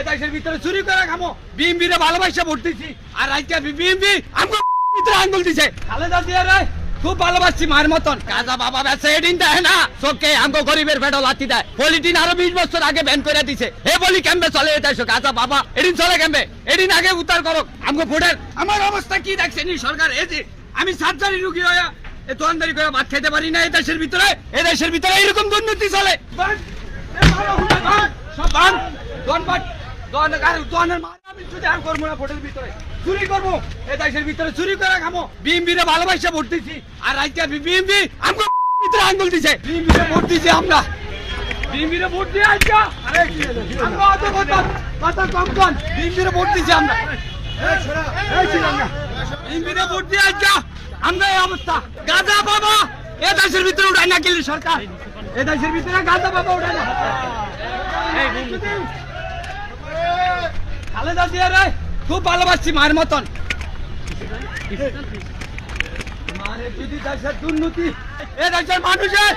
দেশের ভিতরে চুরি করে খামো বিএমপি রে ভালোবাসা ভোট দিছি আর আজকে বিএমপি আমগো ভিতরে আঙ্গুল দিছে খালেদা জিয়া রে খুব ভালোবাসছি মায়ের মতন কাজা বাবা বেচে এদিন দেয় না চোখে আমগো গরিবের পেটও লাথি দেয় পলিটিন আরো 20 বছর আগে ব্যান করে দিছে হে বলি কেমবে চলে এটা কাজা বাবা এদিন চলে কেমবে এদিন আগে উত্তর করো আমগো ভোটের আমার অবস্থা কি দেখছেন সরকার এই যে আমি সার্জারি রুগী হয়ে এ দোকানদারি করে ভাত খেতে পারি না এই দেশের ভিতরে এরকম দুর্নীতি চলে সব বান চুরি করবো এই দেশের ভিতরে চুরি করে খামো বিএমপি রে ভালোবাসা ভোট দিছি আর আজকে বিএমপি আমগো ভিতরে আঙ্গুল দিছে বিএমপি রে ভোট দিছি আমরা বিএমপি রে ভোট দিয়ে আজকে আমরা অত কথা কম কম বিএমপি রে ভোট দিছি আমরা বিএমপি রে ভোট দিয়ে আজকে আমরা এই অবস্থা গাঁজা বাবা এ দেশের ভিতরে উঠায় না গেলি সরকার এ দেশের ভিতরে গাঁজা বাবা উঠায় না খালেদা জিয়া রে খুব ভালোবাসছি মায়ের মতন মায়ের যদি দেশের দুর্নীতি এ দেশের মানুষের